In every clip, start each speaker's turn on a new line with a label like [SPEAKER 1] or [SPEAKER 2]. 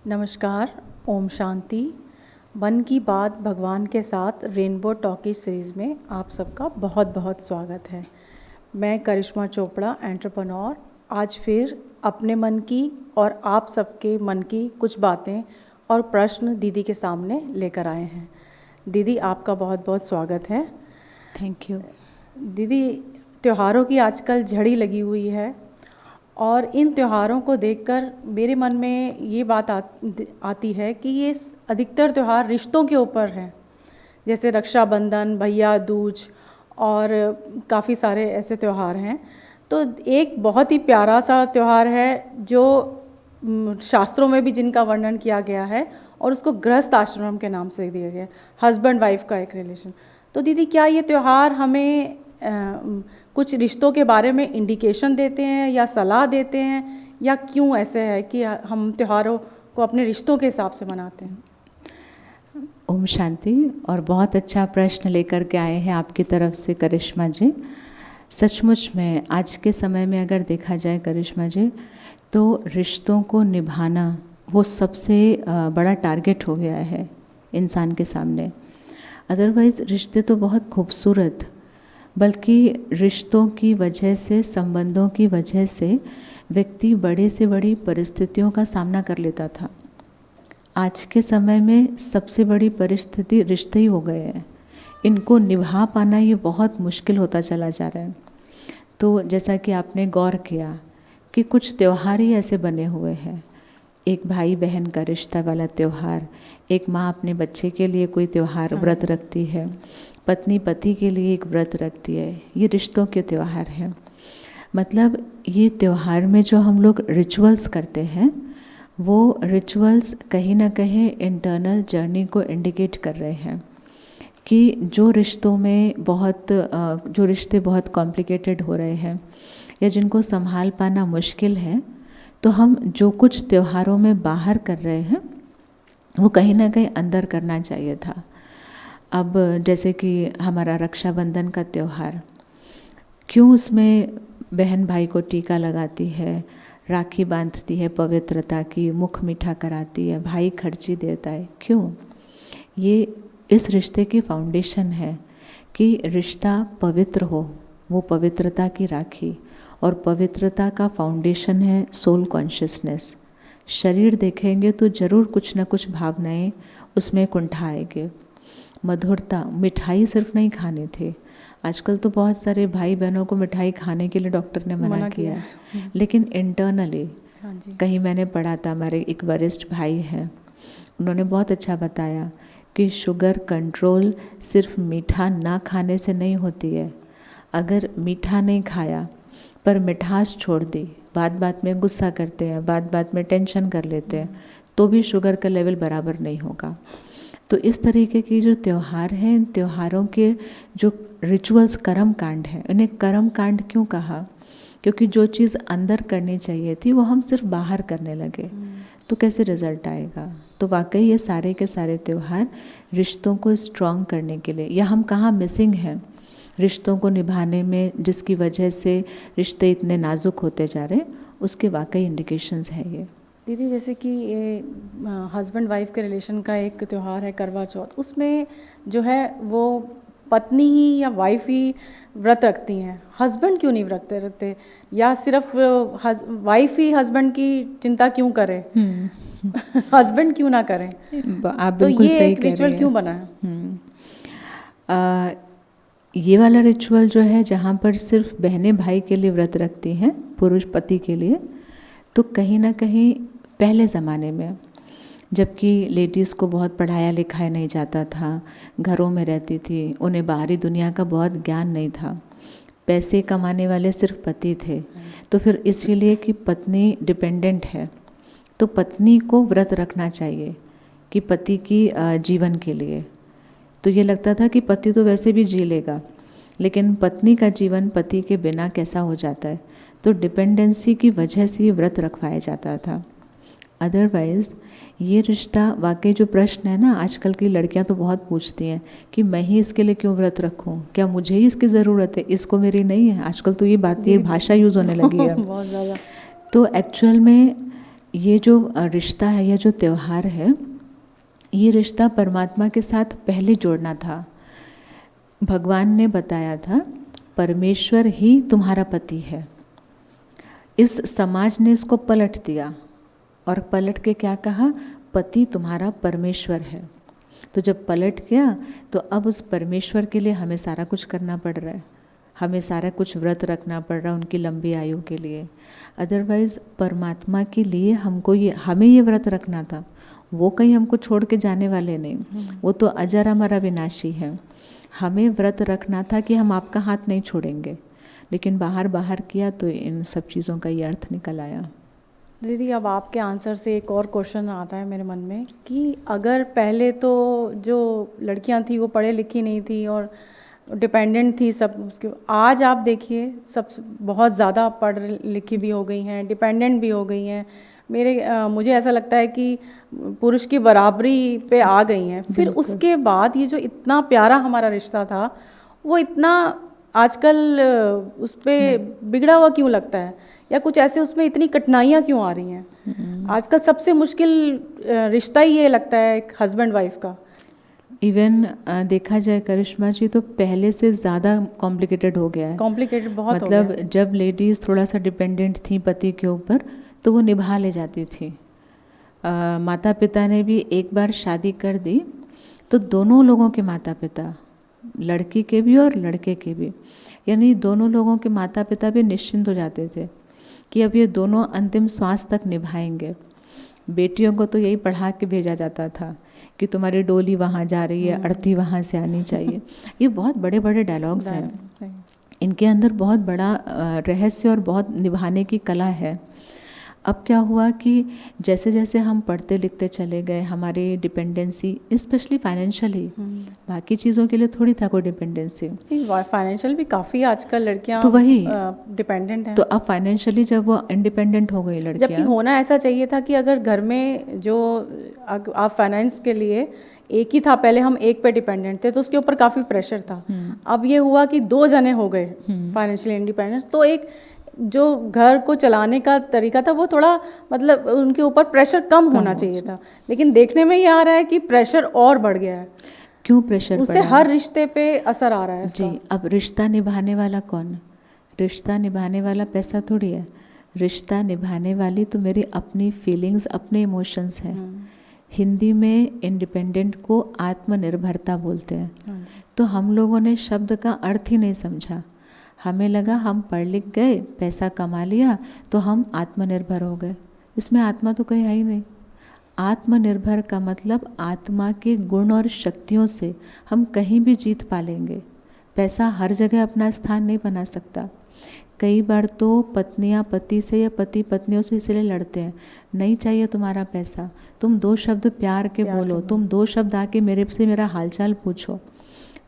[SPEAKER 1] नमस्कार, ओम शांति। मन की बात भगवान के साथ रेनबो टॉकीज सीरीज़ में आप सबका बहुत बहुत स्वागत है। मैं करिश्मा चोपड़ा, एंटरप्रेन्योर, आज फिर अपने मन की और आप सबके मन की कुछ बातें और प्रश्न दीदी के सामने लेकर आए हैं। दीदी, आपका बहुत बहुत स्वागत है।
[SPEAKER 2] Thank you.
[SPEAKER 1] दीदी, त्योहारों की आजकल झड़ी लगी हुई है और इन त्योहारों को देखकर मेरे मन में ये बात आती है कि ये अधिकतर त्यौहार रिश्तों के ऊपर हैं, जैसे रक्षाबंधन, भैया दूज और काफ़ी सारे ऐसे त्यौहार हैं। तो एक बहुत ही प्यारा सा त्यौहार है जो शास्त्रों में भी जिनका वर्णन किया गया है और उसको गृहस्थ आश्रम के नाम से दिया गया, हस्बैंड वाइफ का एक रिलेशन। तो दीदी, क्या ये त्यौहार हमें कुछ रिश्तों के बारे में इंडिकेशन देते हैं या सलाह देते हैं, या क्यों ऐसे है कि हम त्योहारों को अपने रिश्तों के हिसाब से मनाते हैं?
[SPEAKER 2] ओम शांति। और बहुत अच्छा प्रश्न लेकर के आए हैं आपकी तरफ से करिश्मा जी। सचमुच में आज के समय में अगर देखा जाए करिश्मा जी, तो रिश्तों को निभाना वो सबसे बड़ा टारगेट हो गया है इंसान के सामने। अदरवाइज़ रिश्ते तो बहुत खूबसूरत, बल्कि रिश्तों की वजह से, संबंधों की वजह से व्यक्ति बड़े से बड़ी परिस्थितियों का सामना कर लेता था। आज के समय में सबसे बड़ी परिस्थिति रिश्ते ही हो गए हैं। इनको निभा पाना ये बहुत मुश्किल होता चला जा रहा है। तो जैसा कि आपने गौर किया कि कुछ त्यौहार ही ऐसे बने हुए हैं, एक भाई बहन का रिश्ता वाला त्यौहार, एक माँ अपने बच्चे के लिए कोई त्यौहार व्रत रखती है, पत्नी पति के लिए एक व्रत रखती है। ये रिश्तों के त्यौहार हैं। मतलब ये त्यौहार में जो हम लोग रिचुअल्स करते हैं, वो रिचुअल्स कहीं ना कहीं इंटरनल जर्नी को इंडिकेट कर रहे हैं कि जो रिश्तों में जो रिश्ते बहुत कॉम्प्लिकेटेड हो रहे हैं या जिनको संभाल पाना मुश्किल है, तो हम जो कुछ त्योहारों में बाहर कर रहे हैं वो कहीं ना कहीं अंदर करना चाहिए था। अब जैसे कि हमारा रक्षाबंधन का त्यौहार, क्यों उसमें बहन भाई को टीका लगाती है, राखी बांधती है पवित्रता की, मुख मीठा कराती है, भाई खर्ची देता है, क्यों? ये इस रिश्ते की फाउंडेशन है कि रिश्ता पवित्र हो, वो पवित्रता की राखी। और पवित्रता का फाउंडेशन है सोल कॉन्शियसनेस। शरीर देखेंगे तो ज़रूर कुछ ना कुछ भावनाएं उसमें कुंठा आएंगे। मधुरता, मिठाई सिर्फ नहीं खानी थी। आजकल तो बहुत सारे भाई बहनों को मिठाई खाने के लिए डॉक्टर ने मना किया है, लेकिन इंटरनली कहीं मैंने पढ़ा था, हमारे एक वरिष्ठ भाई हैं, उन्होंने बहुत अच्छा बताया कि शुगर कंट्रोल सिर्फ मीठा ना खाने से नहीं होती है। अगर मीठा नहीं खाया पर मिठास छोड़ दी, बात बात में गुस्सा करते हैं, बात बात में टेंशन कर लेते हैं, तो भी शुगर का लेवल बराबर नहीं होगा। तो इस तरीके की जो त्यौहार हैं, इन त्योहारों के जो रिचुअल्स कर्म कांड हैं, इन्हें कर्म कांड क्यों कहा? क्योंकि जो चीज़ अंदर करनी चाहिए थी वो हम सिर्फ बाहर करने लगे, तो कैसे रिजल्ट आएगा? तो वाकई ये सारे के सारे त्यौहार रिश्तों को स्ट्रॉन्ग करने के लिए, या हम कहाँ मिसिंग हैं रिश्तों को निभाने में, जिसकी वजह से रिश्ते इतने नाजुक होते जा रहे हैं, उसके वाकई इंडिकेशंस हैं ये।
[SPEAKER 1] दीदी, जैसे कि ये हस्बैंड वाइफ के रिलेशन का एक त्यौहार है करवा चौथ, उसमें जो है वो पत्नी ही या वाइफ ही व्रत रखती हैं, हस्बैंड क्यों नहीं व्रत रखते? या सिर्फ वाइफ ही हस्बैंड की चिंता क्यों करे? हस्बैंड क्यों ना करें?
[SPEAKER 2] आप
[SPEAKER 1] तो
[SPEAKER 2] बिल्कुल
[SPEAKER 1] ये
[SPEAKER 2] सही
[SPEAKER 1] एक
[SPEAKER 2] कह रहे
[SPEAKER 1] रिचुअल
[SPEAKER 2] हैं।
[SPEAKER 1] क्यों बना है?
[SPEAKER 2] ये वाला रिचुअल जो है, जहाँ पर सिर्फ बहनें भाई के लिए व्रत रखती हैं, पुरुष पति के लिए, तो कहीं ना कहीं पहले ज़माने में, जबकि लेडीज़ को बहुत पढ़ाया लिखाया नहीं जाता था, घरों में रहती थी, उन्हें बाहरी दुनिया का बहुत ज्ञान नहीं था, पैसे कमाने वाले सिर्फ पति थे, तो फिर इसीलिए कि पत्नी डिपेंडेंट है, तो पत्नी को व्रत रखना चाहिए कि पति की जीवन के लिए। तो ये लगता था कि पति तो वैसे भी जी लेगा, लेकिन पत्नी का जीवन पति के बिना कैसा हो जाता है, तो डिपेंडेंसी की वजह से ये व्रत रखवाया जाता था। अदरवाइज़ ये रिश्ता, वाकई जो प्रश्न है ना, आजकल की लड़कियां तो बहुत पूछती हैं कि मैं ही इसके लिए क्यों व्रत रखूं, क्या मुझे ही इसकी ज़रूरत है, इसको मेरी नहीं है। आजकल तो ये भाषा यूज़ होने लगी है।
[SPEAKER 1] बहुत ज़्यादा।
[SPEAKER 2] तो एक्चुअल में ये जो रिश्ता है या जो त्यौहार है, ये रिश्ता परमात्मा के साथ पहले जोड़ना था। भगवान ने बताया था परमेश्वर ही तुम्हारा पति है। इस समाज ने इसको पलट दिया और पलट के क्या कहा, पति तुम्हारा परमेश्वर है। तो जब पलट गया तो अब उस परमेश्वर के लिए हमें सारा कुछ करना पड़ रहा है, हमें सारा कुछ व्रत रखना पड़ रहा है उनकी लंबी आयु के लिए। अदरवाइज़ परमात्मा के लिए हमें ये व्रत रखना था, वो कहीं हमको छोड़ के जाने वाले नहीं, वो तो अजर अमर अविनाशी है। हमें व्रत रखना था कि हम आपका हाथ नहीं छोड़ेंगे, लेकिन बाहर किया तो इन सब चीज़ों का ये अर्थ निकल आया।
[SPEAKER 1] दीदी, अब आपके आंसर से एक और क्वेश्चन आता है मेरे मन में कि अगर पहले तो जो लड़कियां थी वो पढ़ी लिखी नहीं थी और डिपेंडेंट थी सब उसके, आज आप देखिए सब बहुत ज़्यादा पढ़ लिखी भी हो गई हैं, डिपेंडेंट भी हो गई हैं। मुझे ऐसा लगता है कि पुरुष की बराबरी पे आ गई हैं। फिर उसके बाद ये जो इतना प्यारा हमारा रिश्ता था वो इतना आजकल उस पर बिगड़ा हुआ क्यों लगता है, या कुछ ऐसे उसमें इतनी कठिनाइयाँ क्यों आ रही हैं? आजकल सबसे मुश्किल रिश्ता ही ये लगता है एक हस्बैंड वाइफ का।
[SPEAKER 2] इवन देखा जाए करिश्मा जी तो पहले से ज़्यादा कॉम्प्लिकेटेड हो गया है।
[SPEAKER 1] कॉम्प्लिकेटेड बहुत
[SPEAKER 2] मतलब
[SPEAKER 1] हो गया।
[SPEAKER 2] जब लेडीज़ थोड़ा सा डिपेंडेंट थी पति के ऊपर तो वो निभा ले जाती थी। माता पिता ने भी एक बार शादी कर दी तो दोनों लोगों के माता पिता, लड़की के भी और लड़के के भी, यानी दोनों लोगों के माता पिता भी निश्चिंत हो जाते थे कि अब ये दोनों अंतिम श्वास तक निभाएंगे। बेटियों को तो यही पढ़ा के भेजा जाता था कि तुम्हारी डोली वहाँ जा रही है, अर्थी वहाँ से आनी चाहिए। ये बहुत बड़े बड़े डायलॉग्स हैं, इनके अंदर बहुत बड़ा रहस्य और बहुत निभाने की कला है। अब क्या हुआ कि जैसे जैसे हम पढ़ते लिखते चले गए, हमारी डिपेंडेंसी स्पेशली फाइनेंशियली, बाकी चीज़ों के लिए थोड़ी था कोई डिपेंडेंसी,
[SPEAKER 1] फाइनेंशियल भी काफ़ी आजकल लड़कियां
[SPEAKER 2] तो वही
[SPEAKER 1] डिपेंडेंट हैं।
[SPEAKER 2] तो अब फाइनेंशियली जब वो इंडिपेंडेंट हो गई लड़कियां,
[SPEAKER 1] जबकि होना ऐसा चाहिए था कि अगर घर में जो आप फाइनेंस के लिए एक ही था, पहले हम एक पे डिपेंडेंट थे तो उसके ऊपर काफ़ी प्रेशर था। अब ये हुआ कि 2 जने हो गए फाइनेंशियल इंडिपेंडेंस, तो एक जो घर को चलाने का तरीका था वो थोड़ा मतलब उनके ऊपर प्रेशर कम होना चाहिए था। लेकिन देखने में ये आ रहा है कि प्रेशर और बढ़ गया है।
[SPEAKER 2] क्यों प्रेशर
[SPEAKER 1] उससे हर रिश्ते पे असर आ रहा है
[SPEAKER 2] जी। अब रिश्ता निभाने वाला कौन? रिश्ता निभाने वाला पैसा थोड़ी है, रिश्ता निभाने वाली तो मेरी अपनी फीलिंग्स, अपने इमोशंस हैं। हिंदी में इंडिपेंडेंट को आत्मनिर्भरता बोलते हैं। तो हम लोगों ने शब्द का अर्थ ही नहीं समझा। हमें लगा हम पढ़ लिख गए, पैसा कमा लिया तो हम आत्मनिर्भर हो गए। इसमें आत्मा तो कहीं है ही नहीं। आत्मनिर्भर का मतलब आत्मा के गुण और शक्तियों से हम कहीं भी जीत पा लेंगे। पैसा हर जगह अपना स्थान नहीं बना सकता। कई बार तो पत्नियां पति से या पति पत्नियों से इसलिए लड़ते हैं, नहीं चाहिए तुम्हारा पैसा, तुम 2 शब्द प्यार के बोलो, तुम 2 शब्द आके मेरे से मेरा हालचाल पूछो।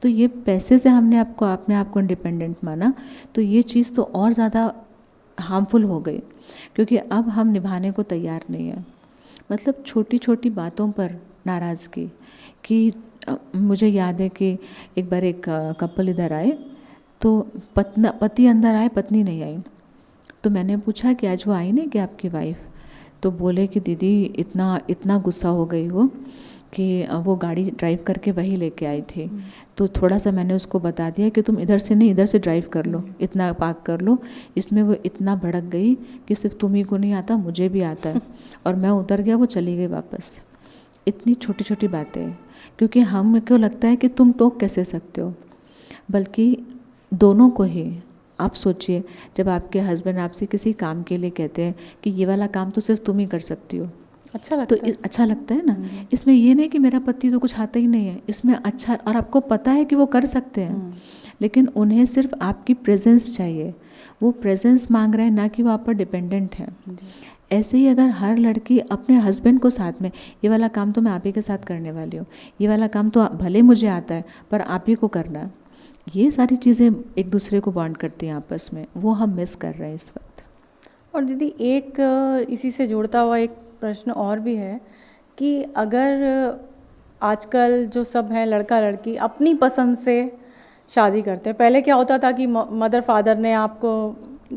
[SPEAKER 2] तो ये पैसे से हमने अपने आप को इंडिपेंडेंट माना, तो ये चीज़ तो और ज़्यादा हार्मफुल हो गई, क्योंकि अब हम निभाने को तैयार नहीं है। मतलब छोटी छोटी बातों पर नाराज़गी कि मुझे याद है कि एक बार एक कपल इधर आए तो पति अंदर आए, पत्नी नहीं आई। तो मैंने पूछा कि आज वो आई नहीं कि आपकी वाइफ? तो बोले कि दीदी इतना गुस्सा हो गई वो कि वो गाड़ी ड्राइव करके वही लेके आई थी। तो थोड़ा सा मैंने उसको बता दिया कि तुम इधर से नहीं इधर से ड्राइव कर लो, इतना पार्क कर लो। इसमें वो इतना भड़क गई कि सिर्फ तुम्ही को नहीं आता, मुझे भी आता है। और मैं उतर गया, वो चली गई वापस। इतनी छोटी छोटी बातें, क्योंकि हम क्यों लगता है कि तुम टोक कैसे सकते हो, बल्कि दोनों को ही। आप सोचिए, जब आपके हस्बैंड आपसे किसी काम के लिए कहते हैं कि ये वाला काम तो सिर्फ तुम ही कर सकती हो,
[SPEAKER 1] अच्छा लगता
[SPEAKER 2] है। अच्छा लगता है ना। इसमें ये नहीं कि मेरा पति तो कुछ आता ही नहीं है, इसमें अच्छा, और आपको पता है कि वो कर सकते हैं, लेकिन उन्हें सिर्फ आपकी प्रेजेंस चाहिए। वो प्रेजेंस मांग रहे हैं, ना कि वो आप पर डिपेंडेंट है। ऐसे ही अगर हर लड़की अपने हस्बैंड को साथ में, ये वाला काम तो मैं आप ही के साथ करने वाली हूँ, ये वाला काम तो भले मुझे आता है पर आप ही को करना है, ये सारी चीज़ें एक दूसरे को बॉन्ड करती हैं आपस में, वो हम मिस कर रहे हैं इस वक्त।
[SPEAKER 1] और दीदी एक इसी से जुड़ता हुआ एक प्रश्न और भी है कि अगर आजकल जो सब हैं लड़का लड़की अपनी पसंद से शादी करते हैं, पहले क्या होता था कि मदर फादर ने आपको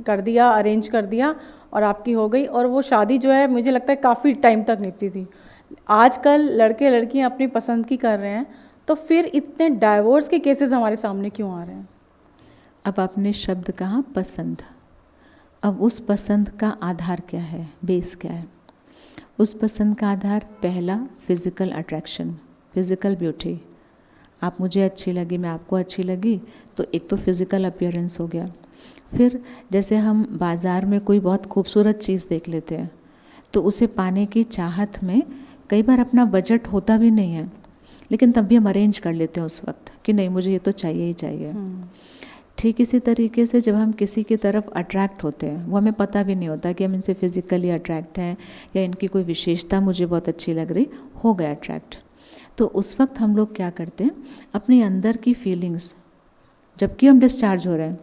[SPEAKER 1] कर दिया, अरेंज कर दिया और आपकी हो गई, और वो शादी जो है मुझे लगता है काफ़ी टाइम तक निपटी थी। आजकल लड़के लड़कियां अपनी पसंद की कर रहे हैं, तो फिर इतने डाइवोर्स के केसेस हमारे सामने क्यों आ रहे हैं?
[SPEAKER 2] अब आपने शब्द कहा पसंद। अब उस पसंद का आधार क्या है, बेस क्या है? उस पसंद का आधार पहला फिज़िकल अट्रैक्शन, फिज़िकल ब्यूटी। आप मुझे अच्छी लगी, मैं आपको अच्छी लगी, तो एक तो फिज़िकल अपीयरेंस हो गया। फिर जैसे हम बाज़ार में कोई बहुत खूबसूरत चीज़ देख लेते हैं, तो उसे पाने की चाहत में कई बार अपना बजट होता भी नहीं है, लेकिन तब भी हम अरेंज कर लेते हैं उस वक्त कि नहीं मुझे ये तो चाहिए ही चाहिए। ठीक इसी तरीके से जब हम किसी की तरफ अट्रैक्ट होते हैं, वो हमें पता भी नहीं होता कि हम इनसे फिज़िकली अट्रैक्ट हैं या इनकी कोई विशेषता मुझे बहुत अच्छी लग रही, हो गए अट्रैक्ट। तो उस वक्त हम लोग क्या करते हैं, अपने अंदर की फीलिंग्स, जबकि हम डिस्चार्ज हो रहे हैं,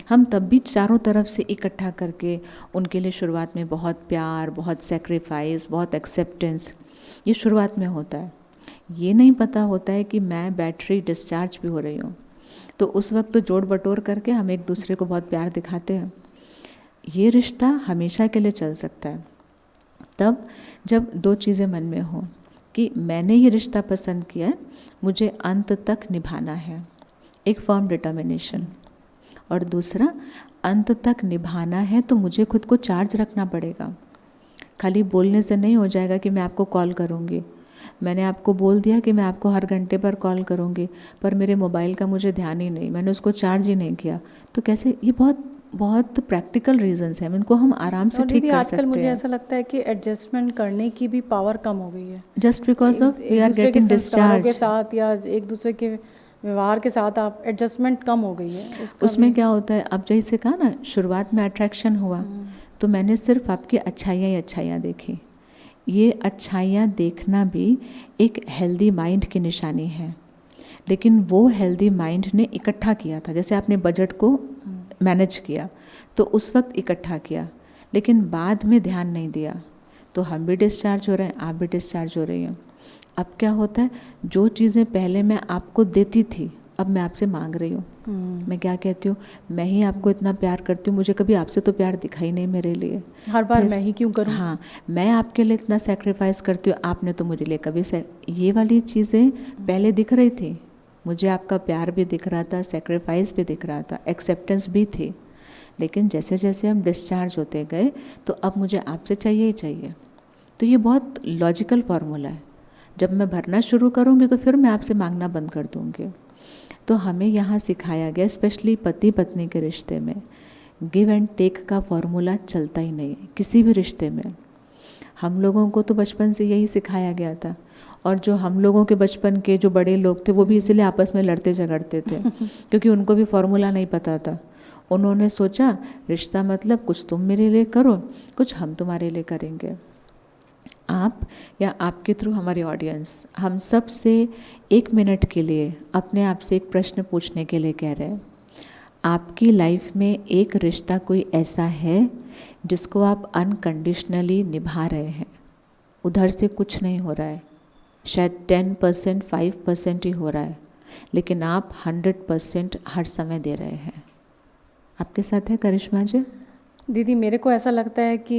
[SPEAKER 2] हम तब भी चारों तरफ से इकट्ठा करके उनके लिए शुरुआत में बहुत प्यार, बहुत सेक्रीफाइस, बहुत एक्सेप्टेंस, ये शुरुआत में होता है। ये नहीं पता होता है कि मैं बैटरी डिस्चार्ज भी हो रही हूँ। तो उस वक्त तो जोड़ बटोर करके हम एक दूसरे को बहुत प्यार दिखाते हैं। ये रिश्ता हमेशा के लिए चल सकता है तब जब दो चीज़ें मन में हों कि मैंने ये रिश्ता पसंद किया है, मुझे अंत तक निभाना है, एक फर्म डिटर्मिनेशन। और दूसरा, अंत तक निभाना है तो मुझे खुद को चार्ज रखना पड़ेगा। खाली बोलने से नहीं हो जाएगा कि मैं आपको कॉल करूँगी। मैंने आपको बोल दिया कि मैं आपको हर घंटे पर कॉल करूँगी, पर मेरे मोबाइल का मुझे ध्यान ही नहीं, मैंने उसको चार्ज ही नहीं किया, तो कैसे? ये बहुत बहुत प्रैक्टिकल रीजंस हैं, इनको हम आराम से ठीक कर सकते हैं।
[SPEAKER 1] आजकल मुझे ऐसा लगता है कि एडजस्टमेंट करने की भी पावर कम हो गई है,
[SPEAKER 2] just because of we are getting discharge
[SPEAKER 1] के साथ या एक दूसरे के व्यवहार के साथ आप एडजस्टमेंट कम हो गई है।
[SPEAKER 2] उसमें क्या होता है, अब जैसे कहा ना शुरुआत में अट्रैक्शन हुआ, तो मैंने सिर्फ आपकी अच्छाइयाँ ही अच्छाइयाँ देखी। ये अच्छाइयाँ देखना भी एक हेल्दी माइंड की निशानी है, लेकिन वो हेल्दी माइंड ने इकट्ठा किया था। जैसे आपने बजट को मैनेज किया तो उस वक्त इकट्ठा किया, लेकिन बाद में ध्यान नहीं दिया, तो हम भी डिस्चार्ज हो रहे हैं, आप भी डिस्चार्ज हो रही हैं। अब क्या होता है, जो चीज़ें पहले मैं आपको देती थी अब मैं आपसे मांग रही हूँ। मैं क्या कहती हूँ, मैं ही आपको इतना प्यार करती हूँ, मुझे कभी आपसे तो प्यार दिखा ही नहीं मेरे लिए,
[SPEAKER 1] हर बार मैं ही क्यों करूँ?
[SPEAKER 2] हाँ, मैं आपके लिए इतना सेक्रीफाइस करती हूँ, आपने तो मुझे लिए कभी ये वाली चीज़ें पहले दिख रही थी, मुझे आपका प्यार भी दिख रहा था, सेक्रीफाइस भी दिख रहा था, एक्सेप्टेंस भी थी, लेकिन जैसे जैसे हम डिस्चार्ज होते गए तो अब मुझे आपसे चाहिए ही चाहिए। तो ये बहुत लॉजिकल फार्मूला है। जब मैं भरना शुरू करूँगी तो फिर मैं आपसे मांगना बंद कर दूँगी। तो हमें यहाँ सिखाया गया, स्पेशली पति पत्नी के रिश्ते में, गिव एंड टेक का फॉर्मूला चलता ही नहीं है किसी भी रिश्ते में। हम लोगों को तो बचपन से यही सिखाया गया था, और जो हम लोगों के बचपन के जो बड़े लोग थे वो भी इसीलिए आपस में लड़ते झगड़ते थे क्योंकि उनको भी फॉर्मूला नहीं पता था। उन्होंने सोचा रिश्ता मतलब कुछ तुम मेरे लिए करो, कुछ हम तुम्हारे लिए करेंगे। आप या आपके थ्रू हमारी ऑडियंस, हम सब से 1 मिनट के लिए अपने आप से एक प्रश्न पूछने के लिए कह रहे हैं, आपकी लाइफ में एक रिश्ता कोई ऐसा है जिसको आप अनकंडीशनली निभा रहे हैं, उधर से कुछ नहीं हो रहा है, शायद 10% 5% ही हो रहा है, लेकिन आप 100% हर समय दे रहे हैं। आपके साथ है करिश्मा जी?
[SPEAKER 1] दीदी, मेरे को ऐसा लगता है कि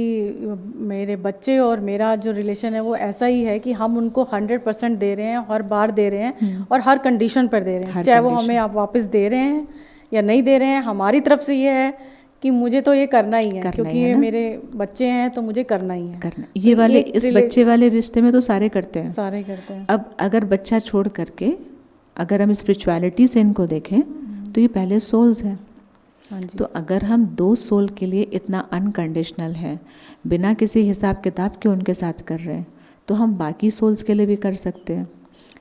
[SPEAKER 1] मेरे बच्चे और मेरा जो रिलेशन है वो ऐसा ही है कि हम उनको 100% दे रहे हैं, हर बार दे रहे हैं और हर कंडीशन पर दे रहे हैं, चाहे वो हमें आप वापस दे रहे हैं या नहीं दे रहे हैं। हमारी तरफ से ये है कि मुझे तो ये करना ही है, क्योंकि ये मेरे बच्चे हैं तो मुझे करना ही है।
[SPEAKER 2] ये वाले इस बच्चे वाले रिश्ते में तो सारे करते हैं,
[SPEAKER 1] सारे करते हैं।
[SPEAKER 2] अब अगर बच्चा छोड़ करके अगर हम स्पिरिचुअलिटी से इनको देखें तो ये पहले सोल्स हैं। तो अगर हम 2 सोल के लिए इतना अनकंडीशनल है, बिना किसी हिसाब किताब के उनके साथ कर रहे हैं, तो हम बाकी सोल्स के लिए भी कर सकते हैं।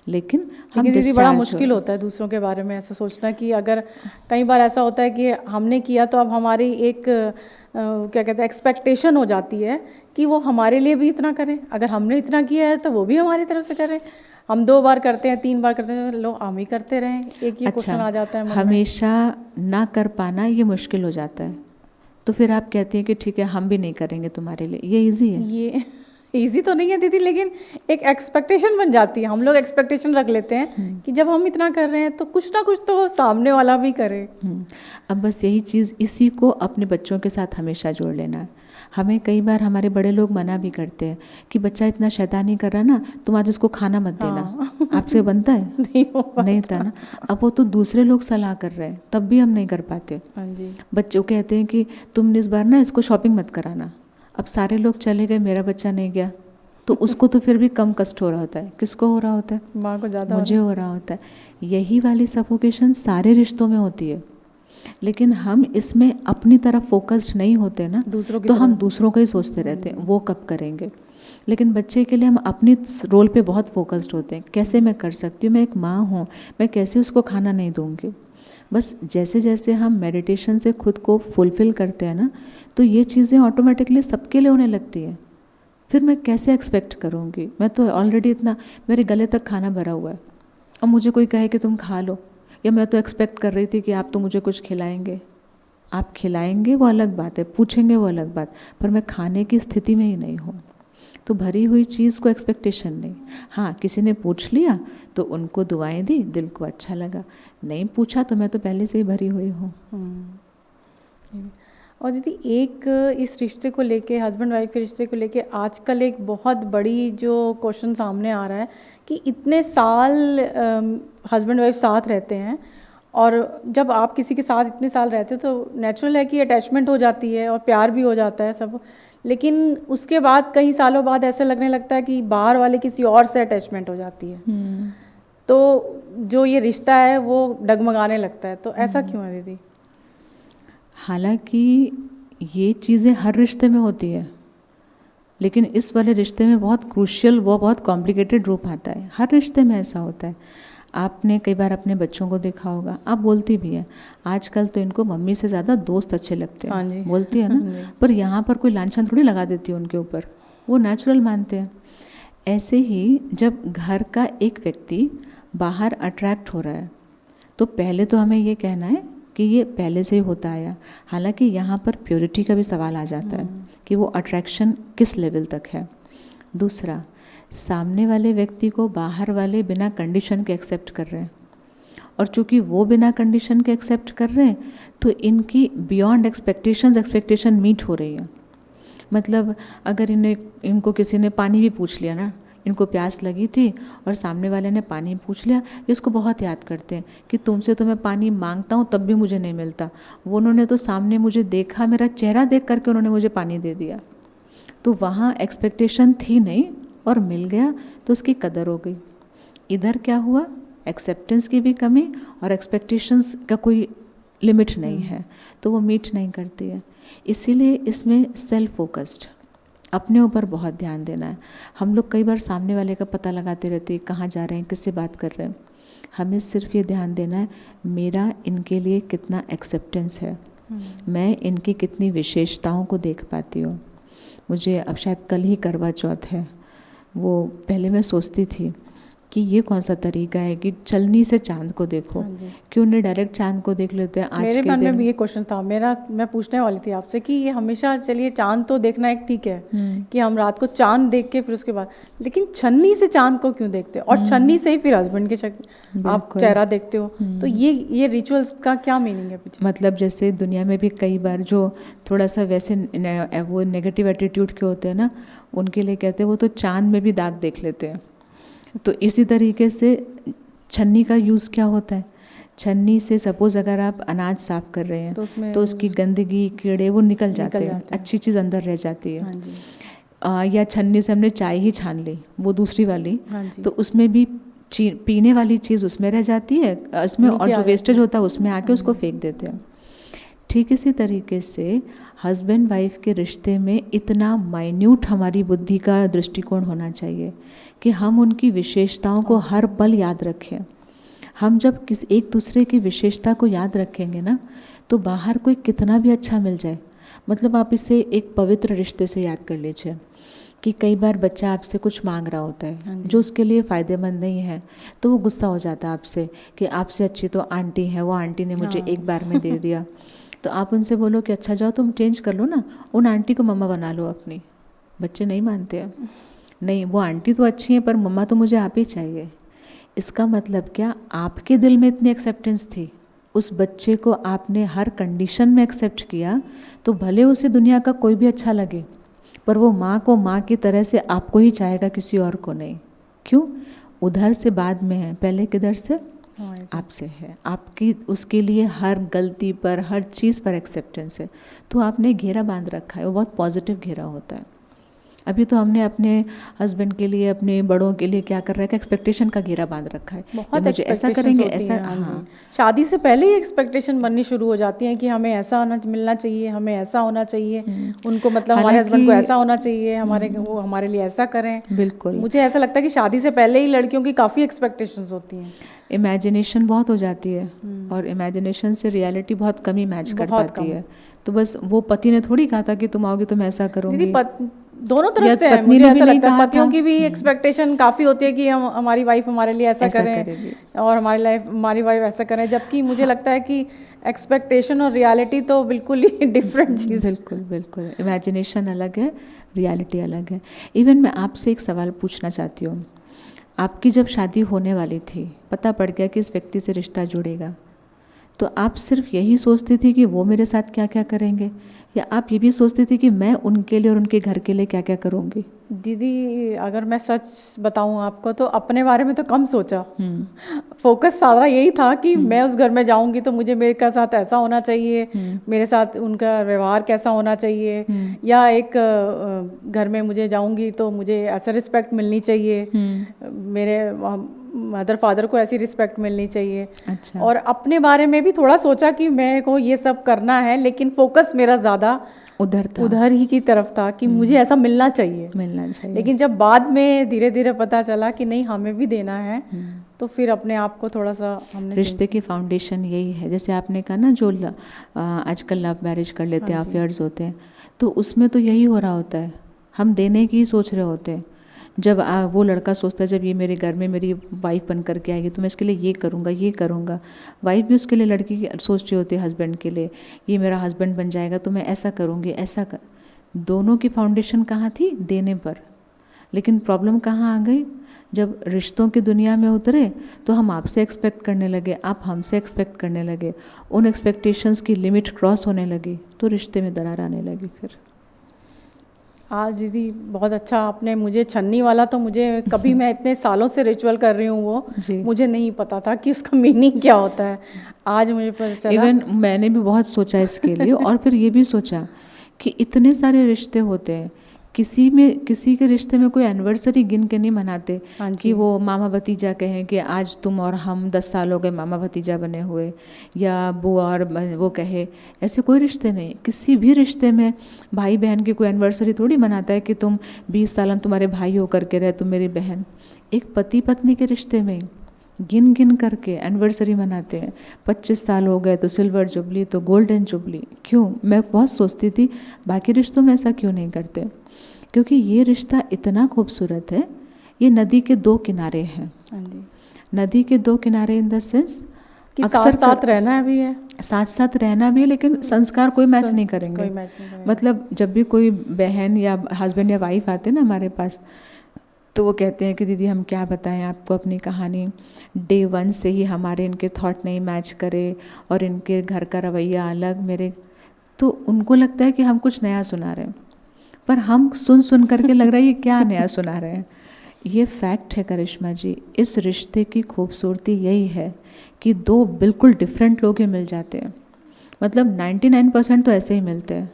[SPEAKER 2] लेकिन हम
[SPEAKER 1] दीदी बड़ा मुश्किल होता है दूसरों के बारे में ऐसा सोचना कि अगर कई बार ऐसा होता है कि हमने किया तो अब हमारी एक क्या कहते हैं एक्सपेक्टेशन हो जाती है कि वो हमारे लिए भी इतना करें। अगर हमने इतना किया है तो वो भी हमारी तरफ से करें। हम 2 बार करते हैं, 3 बार करते हैं, लोग हम ही करते रहें, एक ये क्वेश्चन आ जाता है मन में।
[SPEAKER 2] हमेशा ना कर पाना ये मुश्किल हो जाता है, तो फिर आप कहती हैं कि ठीक है हम भी नहीं करेंगे तुम्हारे लिए। ये इजी है? ये
[SPEAKER 1] इजी तो नहीं है दीदी, लेकिन एक एक्सपेक्टेशन बन जाती है। हम लोग एक्सपेक्टेशन रख लेते हैं कि जब हम इतना कर रहे हैं तो कुछ ना कुछ तो सामने वाला भी करे।
[SPEAKER 2] अब बस यही चीज़, इसी को अपने बच्चों के साथ हमेशा जोड़ लेना है। हमें कई बार हमारे बड़े लोग मना भी करते हैं कि बच्चा इतना शैतानी कर रहा है ना, तुम आज उसको खाना मत देना।
[SPEAKER 1] हाँ।
[SPEAKER 2] आपसे बनता है?
[SPEAKER 1] नहीं हो पाता।
[SPEAKER 2] नहीं था ना। अब वो तो दूसरे लोग सलाह कर रहे हैं, तब भी हम नहीं कर पाते।
[SPEAKER 1] हाँ जी।
[SPEAKER 2] बच्चों कहते हैं कि तुम इस बार ना इसको शॉपिंग मत कराना। अब सारे लोग चले गए, मेरा बच्चा नहीं गया, तो उसको तो फिर भी कम कष्ट हो रहा होता है। किसको हो रहा होता है?
[SPEAKER 1] माँ को ज़्यादा
[SPEAKER 2] मुझे हो रहा होता है। यही वाली सफोकेशन सारे रिश्तों में होती है, लेकिन हम इसमें अपनी तरफ फोकस्ड नहीं होते ना,
[SPEAKER 1] दूसरों की
[SPEAKER 2] तो हम
[SPEAKER 1] तरफ।
[SPEAKER 2] दूसरों का ही सोचते रहते हैं वो कब करेंगे। लेकिन बच्चे के लिए हम अपनी रोल पे बहुत फोकस्ड होते हैं, कैसे मैं कर सकती हूँ, मैं एक माँ हूँ, मैं कैसे उसको खाना नहीं दूँगी। बस जैसे जैसे हम मेडिटेशन से खुद को फुलफ़िल करते हैं ना, तो ये चीज़ें ऑटोमेटिकली सबके लिए होने लगती है। फिर मैं कैसे एक्सपेक्ट करूँगी? मैं तो ऑलरेडी इतना, मेरे गले तक खाना भरा हुआ है, अब मुझे कोई कहे कि तुम खा लो, या मैं तो एक्सपेक्ट कर रही थी कि आप तो मुझे कुछ खिलाएंगे। आप खिलाएंगे वो अलग बात है, पूछेंगे वो अलग बात, पर मैं खाने की स्थिति में ही नहीं हूँ। तो भरी हुई चीज़ को एक्सपेक्टेशन नहीं। हाँ, किसी ने पूछ लिया तो उनको दुआएं दी, दिल को अच्छा लगा। नहीं पूछा तो मैं तो पहले से ही भरी हुई हूँ।
[SPEAKER 1] और दीदी एक इस रिश्ते को लेके, हस्बैंड वाइफ के रिश्ते को लेके आजकल एक बहुत बड़ी जो क्वेश्चन सामने आ रहा है कि इतने साल हस्बैंड वाइफ साथ रहते हैं, और जब आप किसी के साथ इतने साल रहते हो तो नेचुरल है कि अटैचमेंट हो जाती है और प्यार भी हो जाता है सब, लेकिन उसके बाद कई सालों बाद ऐसे लगने लगता है कि बाहर वाले किसी और से अटैचमेंट हो जाती है, तो जो ये रिश्ता है वो डगमगाने लगता है। तो ऐसा क्यों है दीदी?
[SPEAKER 2] हालांकि ये चीज़ें हर रिश्ते में होती है, लेकिन इस वाले रिश्ते में बहुत क्रूशियल, वो बहुत कॉम्प्लिकेटेड रूप आता है। हर रिश्ते में ऐसा होता है। आपने कई बार अपने बच्चों को देखा होगा, आप बोलती भी हैं, आजकल तो इनको मम्मी से ज़्यादा दोस्त अच्छे लगते हैं।
[SPEAKER 1] हाँ जी।
[SPEAKER 2] बोलती है ना, पर यहाँ पर कोई लांछन थोड़ी लगा देती है उनके ऊपर, वो नेचुरल मानते हैं। ऐसे ही जब घर का एक व्यक्ति बाहर अट्रैक्ट हो रहा है, तो पहले तो हमें ये कहना है कि ये पहले से ही होता आया। हालांकि यहाँ पर प्योरिटी का भी सवाल आ जाता है कि वो अट्रैक्शन किस लेवल तक है। दूसरा, सामने वाले व्यक्ति को बाहर वाले बिना कंडीशन के एक्सेप्ट कर रहे हैं, और चूंकि वो बिना कंडीशन के एक्सेप्ट कर रहे हैं तो इनकी बियॉन्ड एक्सपेक्टेशन मीट हो रही है। मतलब अगर इनको किसी ने पानी भी पूछ लिया ना, इनको प्यास लगी थी और सामने वाले ने पानी पूछ लिया, ये उसको बहुत याद करते हैं कि तुमसे तो मैं पानी मांगता हूँ तब भी मुझे नहीं मिलता, वो उन्होंने तो सामने मुझे देखा, मेरा चेहरा देख करके उन्होंने मुझे पानी दे दिया। तो वहाँ एक्सपेक्टेशन थी नहीं और मिल गया तो उसकी कदर हो गई। इधर क्या हुआ, एक्सेप्टेंस की भी कमी और एक्सपेक्टेशंस का कोई लिमिट नहीं है, तो वो मीट नहीं करती है। इसीलिए इसमें सेल्फ फोकस्ड, अपने ऊपर बहुत ध्यान देना है। हम लोग कई बार सामने वाले का पता लगाते रहते हैं, कहाँ जा रहे हैं, किससे बात कर रहे हैं। हमें सिर्फ ये ध्यान देना है, मेरा इनके लिए कितना एक्सेप्टेंस है, मैं इनकी कितनी विशेषताओं को देख पाती हूँ। मुझे अब शायद कल ही करवा चौथ है, वो पहले मैं सोचती थी कि ये कौन सा तरीका है कि चलनी से चांद को देखो, क्यों नहीं डायरेक्ट चांद को देख लेते हैं। आज
[SPEAKER 1] मेरे
[SPEAKER 2] के
[SPEAKER 1] मन
[SPEAKER 2] दिन
[SPEAKER 1] में भी ये क्वेश्चन था मेरा, मैं पूछने वाली थी आपसे कि ये हमेशा, चलिए चांद तो देखना एक ठीक है कि हम रात को चांद देख के फिर उसके बाद, लेकिन छन्नी से चांद को क्यों देखते हो, और छन्नी से ही फिर हस्बैंड के आप चेहरा देखते हो, तो ये रिचुअल्स का क्या मीनिंग है पीछे?
[SPEAKER 2] मतलब जैसे दुनिया में भी कई बार जो थोड़ा सा वैसे वो नेगेटिव एटीट्यूड के होते हैं ना, उनके लिए कहते हैं वो तो चांद में भी दाग देख लेते हैं। तो इसी तरीके से छन्नी का यूज़ क्या होता है, छन्नी से सपोज अगर आप अनाज साफ़ कर रहे हैं तो उसकी गंदगी, कीड़े वो निकल जाते हैं, अच्छी चीज़ अंदर रह जाती है।
[SPEAKER 1] हाँ जी।
[SPEAKER 2] या छन्नी से हमने चाय ही छान ली, वो दूसरी वाली, तो उसमें भी पीने वाली चीज़ उसमें रह जाती है, इसमें, और जो वेस्टेज होता है उसमें आके उसको फेंक देते हैं। ठीक इसी तरीके से हस्बैंड वाइफ के रिश्ते में इतना माइन्यूट हमारी बुद्धि का दृष्टिकोण होना चाहिए कि हम उनकी विशेषताओं को हर पल याद रखें। हम जब एक दूसरे की विशेषता को याद रखेंगे ना, तो बाहर कोई कितना भी अच्छा मिल जाए, मतलब आप इसे एक पवित्र रिश्ते से याद कर लीजिए कि कई बार बच्चा आपसे कुछ मांग रहा होता है जो उसके लिए फ़ायदेमंद नहीं है, तो वो गुस्सा हो जाता है आपसे कि आपसे अच्छी तो आंटी है, वो आंटी ने मुझे एक बार में दे दिया। तो आप उनसे बोलो कि अच्छा जाओ तुम चेंज कर लो ना, उन आंटी को मम्मा बना लो अपनी। बच्चे नहीं मानते हैं, नहीं वो आंटी तो अच्छी है पर मम्मा तो मुझे आप ही चाहिए। इसका मतलब क्या, आपके दिल में इतनी एक्सेप्टेंस थी उस बच्चे को आपने हर कंडीशन में एक्सेप्ट किया, तो भले उसे दुनिया का कोई भी अच्छा लगे, पर वो माँ को माँ की तरह से आपको ही चाहेगा, किसी और को नहीं। क्यों? उधर से बाद में है, पहले किधर से? आपसे है। आपकी उसके लिए हर गलती पर, हर चीज़ पर एक्सेप्टेंस है। तो आपने घेरा बांध रखा है, वो बहुत पॉजिटिव घेरा होता है। अभी तो हमने अपने हस्बैंड के लिए, अपने बड़ों के लिए क्या कर रखा है, एक्सपेक्टेशन का घेरा बांध रखा है।
[SPEAKER 1] बहुत
[SPEAKER 2] मुझे ऐसा करेंगे, ऐसा।
[SPEAKER 1] हाँ, शादी से पहले ही एक्सपेक्टेशन बननी शुरू हो जाती है कि हमें ऐसा होना मिलना चाहिए, हमें ऐसा होना चाहिए, उनको मतलब हमारे हस्बैंड को ऐसा होना चाहिए, हमारे वो हमारे लिए ऐसा करें।
[SPEAKER 2] बिल्कुल,
[SPEAKER 1] मुझे ऐसा लगता है कि शादी से पहले ही लड़कियों की काफ़ी एक्सपेक्टेशंस होती हैं।
[SPEAKER 2] इमेजिनेशन बहुत हो जाती है, और इमेजिनेशन से रियलिटी बहुत कम ही मैच कर पाती है। तो बस वो पति ने थोड़ी कहा था कि तुम आओगे तो मैं ऐसा करूँगी।
[SPEAKER 1] दीदी दोनों तरफ से है, मुझे ऐसा लगता है पतियों की भी एक्सपेक्टेशन काफ़ी होती है कि हम हमारी वाइफ हमारे लिए ऐसा करें और हमारी वाइफ ऐसा करें, जबकि मुझे लगता है कि एक्सपेक्टेशन और रियलिटी तो बिल्कुल ही डिफरेंट चीज़।
[SPEAKER 2] बिल्कुल बिल्कुल, इमेजिनेशन अलग है, रियलिटी अलग है। इवन मैं आपसे एक सवाल पूछना चाहती हूँ। आपकी जब शादी होने वाली थी, पता पड़ गया कि इस व्यक्ति से रिश्ता जुड़ेगा, तो आप सिर्फ यही सोचती थी कि वो मेरे साथ क्या क्या करेंगे, या आप ये भी सोचती थी कि मैं उनके लिए और उनके घर के लिए क्या क्या करूँगी?
[SPEAKER 1] दीदी अगर मैं सच बताऊं आपको तो अपने बारे में तो कम सोचा। फोकस सारा यही था कि मैं उस घर में जाऊंगी तो मुझे मेरे साथ ऐसा होना चाहिए, मेरे साथ उनका व्यवहार कैसा होना चाहिए, या एक घर में मुझे जाऊंगी तो मुझे ऐसा रिस्पेक्ट मिलनी चाहिए, मेरे मदर फादर को ऐसी रिस्पेक्ट मिलनी चाहिए।
[SPEAKER 2] अच्छा।
[SPEAKER 1] और अपने बारे में भी थोड़ा सोचा कि मेरे को ये सब करना है, लेकिन फोकस मेरा ज़्यादा उधर ही की तरफ था कि मुझे ऐसा मिलना चाहिए। लेकिन जब बाद में धीरे धीरे पता चला कि नहीं हमें भी देना है, तो फिर अपने आप को थोड़ा सा हमने
[SPEAKER 2] रिश्ते की फाउंडेशन यही है। जैसे आपने कहा ना, जो आजकल लव मैरिज कर लेते हैं, अफेयर्स होते हैं, तो उसमें तो यही हो रहा होता है, हम देने की ही सोच रहे होते हैं। जब वो लड़का सोचता है जब ये मेरे घर में मेरी वाइफ बन करके आएगी तो मैं इसके लिए ये करूँगा। वाइफ भी उसके लिए, लड़की सोच रही होती है हस्बैंड के लिए, ये मेरा हस्बैंड बन जाएगा तो मैं ऐसा करूँगी, ऐसा कर। दोनों की फाउंडेशन कहाँ थी? देने पर। लेकिन प्रॉब्लम कहाँ आ गई? जब रिश्तों की दुनिया में उतरे तो हम आपसे एक्सपेक्ट करने लगे, आप हमसे एक्सपेक्ट करने लगे, उन एक्सपेक्टेशंस की लिमिट क्रॉस होने लगी, तो रिश्ते में दरार आने लगी। फिर
[SPEAKER 1] आज दीदी बहुत अच्छा आपने मुझे छन्नी वाला, तो मुझे कभी मैं इतने सालों से रिचुअल कर रही हूँ वो मुझे नहीं पता था कि उसका मीनिंग क्या होता है, आज मुझे पता चला।
[SPEAKER 2] इवन मैंने भी बहुत सोचा इसके लिए, और फिर ये भी सोचा कि इतने सारे रिश्ते होते हैं, किसी के रिश्ते में कोई एनिवर्सरी गिन के नहीं मनाते कि वो मामा भतीजा कहें कि आज तुम और हम 10 साल हो गए मामा भतीजा बने हुए, या बुआ और वो कहे, ऐसे कोई रिश्ते नहीं। किसी भी रिश्ते में भाई बहन की कोई एनिवर्सरी थोड़ी मनाता है कि तुम 20 साल हम तुम्हारे भाई हो करके रहे, तुम मेरी बहन। एक पति पत्नी के रिश्ते में गिन गिन करके एनिवर्सरी मनाते हैं। 25 साल हो गए तो सिल्वर जुबली, तो गोल्डन जुबली। क्यों? मैं बहुत सोचती थी बाकी रिश्तों में ऐसा क्यों नहीं करते, क्योंकि ये रिश्ता इतना खूबसूरत है। ये नदी के 2 किनारे हैं। नदी के 2 किनारे इन द सेंस
[SPEAKER 1] अक्सर साथ रहना भी है,
[SPEAKER 2] साथ रहना भी है, लेकिन संस्कार कोई मैच नहीं करेंगे। मतलब जब भी कोई बहन या हस्बैंड या वाइफ आते हैं ना हमारे पास, तो वो कहते हैं कि दीदी हम क्या बताएं आपको अपनी कहानी, डे 1 से ही हमारे इनके थॉट नहीं मैच करे और इनके घर का रवैया अलग मेरे, तो उनको लगता है कि हम कुछ नया सुना रहे हैं, पर हम सुन करके लग रहा है ये क्या नया सुना रहे हैं। ये फैक्ट है करिश्मा जी, इस रिश्ते की खूबसूरती यही है कि 2 बिल्कुल डिफरेंट लोग ही मिल जाते हैं। मतलब 99% तो ऐसे ही मिलते हैं।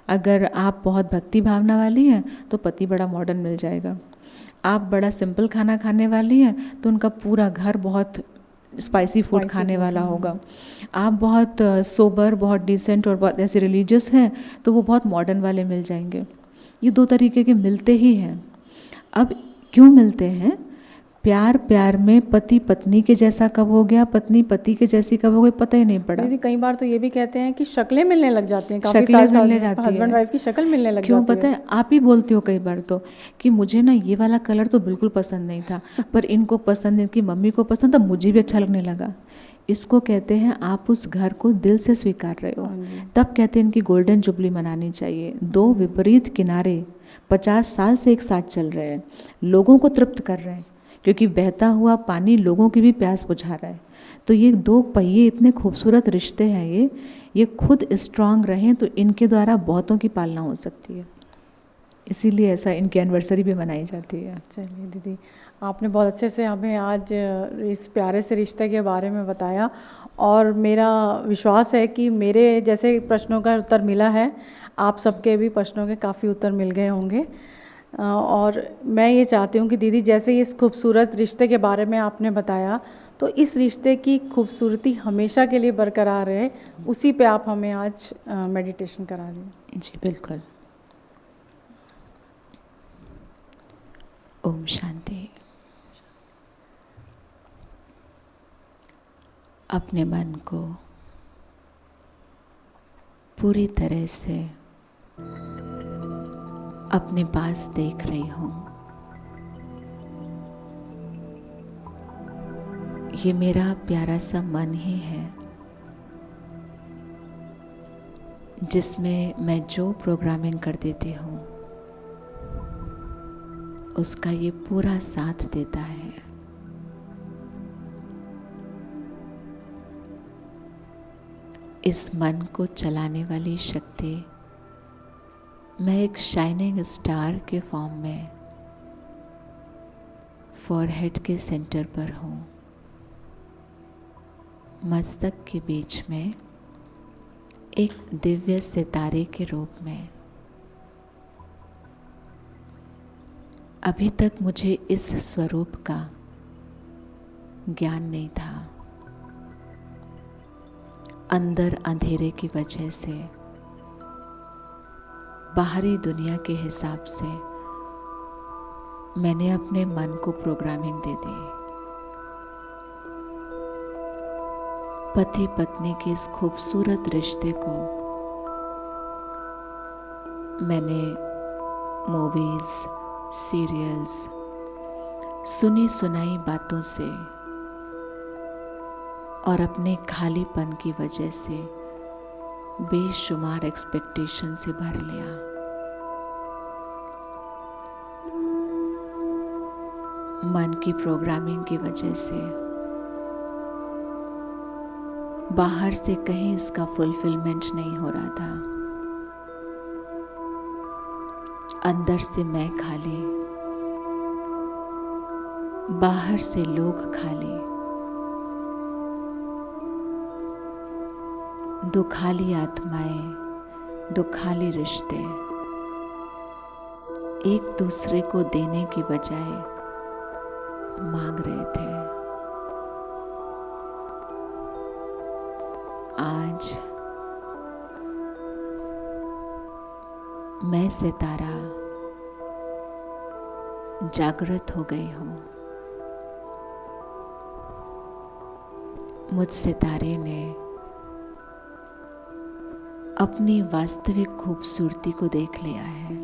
[SPEAKER 2] अगर आप बहुत भक्ति भावना वाली हैं तो पति बड़ा मॉडर्न मिल जाएगा, आप बड़ा सिंपल खाना खाने वाली हैं तो उनका पूरा घर बहुत स्पाइसी फूड खाने वाला होगा। आप बहुत सोबर, बहुत डिसेंट और बहुत ऐसे रिलीजियस हैं तो वो बहुत मॉडर्न वाले मिल जाएंगे। ये 2 तरीके के मिलते ही हैं। अब क्यों मिलते हैं? प्यार में पति पत्नी के जैसा कब हो गया, पत्नी पति के जैसी कब हो गई, पता ही नहीं पड़ा।
[SPEAKER 1] दीदी कई बार तो ये भी कहते हैं कि शक्लें मिलने लग जाती हैं, काफी
[SPEAKER 2] शक्लें मिलने जाती है,
[SPEAKER 1] हस्बैंड वाइफ की शक्ल मिलने लग जाती है।
[SPEAKER 2] क्यों पता है? आप ही बोलते हो कई बार तो कि मुझे ना ये वाला कलर तो बिल्कुल पसंद नहीं था, पर इनको पसंद, इनकी मम्मी को पसंद था, मुझे भी अच्छा लगने लगा। इसको कहते हैं आप उस घर को दिल से स्वीकार रहे हो। तब कहते हैं इनकी गोल्डन जुबली मनानी चाहिए। 2 विपरीत किनारे 50 साल से एक साथ चल रहे हैं, लोगों को तृप्त कर रहे हैं, क्योंकि बहता हुआ पानी लोगों की भी प्यास बुझा रहा है। तो ये दो पहिए इतने खूबसूरत रिश्ते हैं, ये खुद स्ट्रांग रहें तो इनके द्वारा बहुतों की पालना हो सकती है। इसीलिए ऐसा इनकी एनिवर्सरी भी मनाई जाती है।
[SPEAKER 1] चलिए दीदी, आपने बहुत अच्छे से हमें आज इस प्यारे से रिश्ते के बारे में बताया, और मेरा विश्वास है कि मेरे जैसे प्रश्नों का उत्तर मिला है, आप सबके भी प्रश्नों के काफ़ी उत्तर मिल गए होंगे। और मैं ये चाहती हूँ कि दीदी जैसे इस खूबसूरत रिश्ते के बारे में आपने बताया, तो इस रिश्ते की खूबसूरती हमेशा के लिए बरकरार रहे, उसी पे आप हमें आज मेडिटेशन करा दें।
[SPEAKER 2] जी बिल्कुल। ओम शांति। अपने मन को पूरी तरह से अपने पास देख रही हूँ। ये मेरा प्यारा सा मन ही है जिसमें मैं जो प्रोग्रामिंग कर देती हूँ उसका ये पूरा साथ देता है। इस मन को चलाने वाली शक्ति मैं एक शाइनिंग स्टार के फॉर्म में फॉरहेड के सेंटर पर हूँ, मस्तक के बीच में एक दिव्य सितारे के रूप में। अभी तक मुझे इस स्वरूप का ज्ञान नहीं था। अंदर अंधेरे की वजह से, बाहरी दुनिया के हिसाब से मैंने अपने मन को प्रोग्रामिंग दे दी। पति पत्नी के इस खूबसूरत रिश्ते को मैंने मूवीज, सीरियल्स, सुनी सुनाई बातों से और अपने खालीपन की वजह से बेशुमार एक्सपेक्टेशन से भर लिया। मन की प्रोग्रामिंग की वजह से बाहर से कहीं इसका फुलफिलमेंट नहीं हो रहा था। अंदर से मैं खाली, बाहर से लोग खाली। दुखाली आत्माएं, दुखाली रिश्ते एक दूसरे को देने की बजाय मांग रहे थे। आज मैं सितारा जागृत हो गई हूँ। मुझ सितारे ने अपनी वास्तविक खूबसूरती को देख लिया है।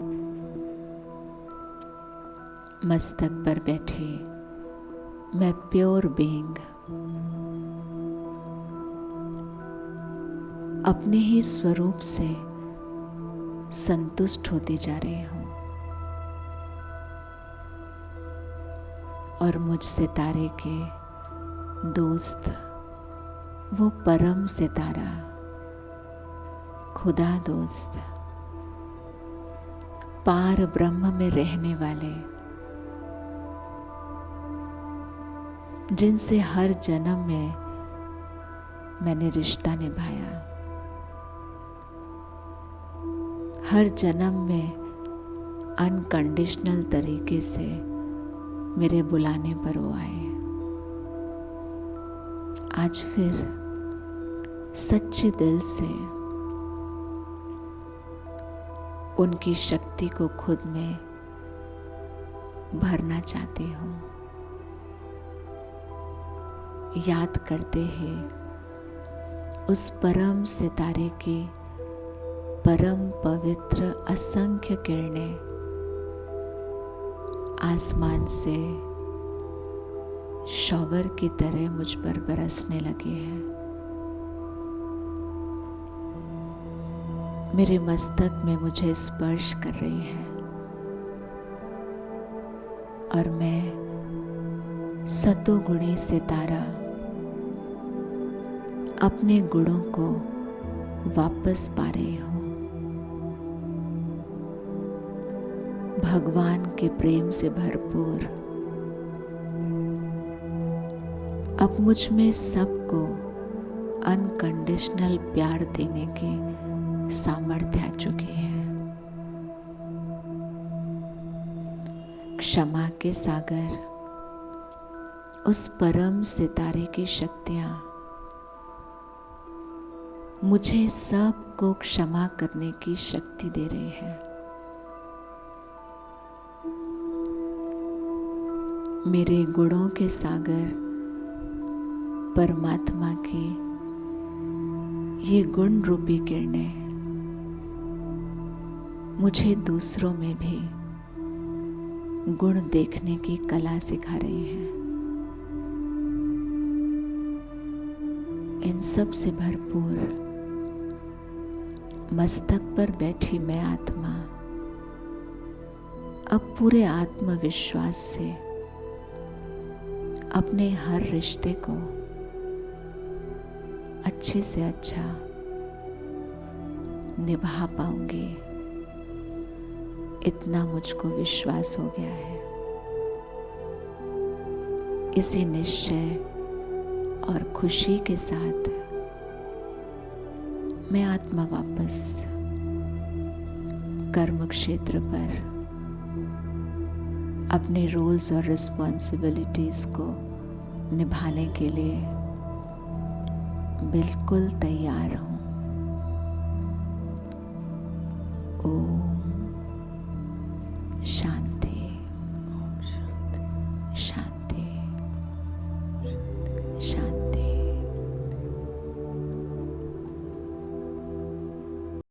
[SPEAKER 2] मस्तक पर बैठे मैं प्योर बीइंग अपने ही स्वरूप से संतुष्ट होती जा रही हूँ, और मुझ सितारे के दोस्त, वो परम सितारा, खुदा दोस्त, पार ब्रह्म में रहने वाले, जिनसे हर जन्म में मैंने रिश्ता निभाया, हर जन्म में अनकंडीशनल तरीके से मेरे बुलाने पर वो आए। आज फिर सच्चे दिल से उनकी शक्ति को खुद में भरना चाहती हूँ। याद करते ही उस परम सितारे की परम पवित्र असंख्य किरणें आसमान से शॉवर की तरह मुझ पर बरसने लगे हैं। मेरे मस्तक में मुझे स्पर्श कर रही है और मैं सतोगुणी सितारा अपने गुणों को वापस पा रही हूँ। भगवान के प्रेम से भरपूर अब मुझ में सबको अनकंडीशनल प्यार देने की सामर्थ्य आ चुकी है। क्षमा के सागर, उस परम सितारे की शक्तियां मुझे सबको क्षमा करने की शक्ति दे रही है। मेरे गुणों के सागर परमात्मा की ये गुण रूपी किरणें मुझे दूसरों में भी गुण देखने की कला सिखा रही हैं। इन सब से भरपूर मस्तक पर बैठी मैं आत्मा अब पूरे आत्मविश्वास से अपने हर रिश्ते को अच्छे से अच्छा निभा पाऊंगी, इतना मुझको विश्वास हो गया है। इसी निश्चय और खुशी के साथ मैं आत्मा वापस कर्म क्षेत्र पर अपने रोल्स और रिस्पॉन्सिबिलिटीज को निभाने के लिए बिल्कुल तैयार हूँ। ओम शांति।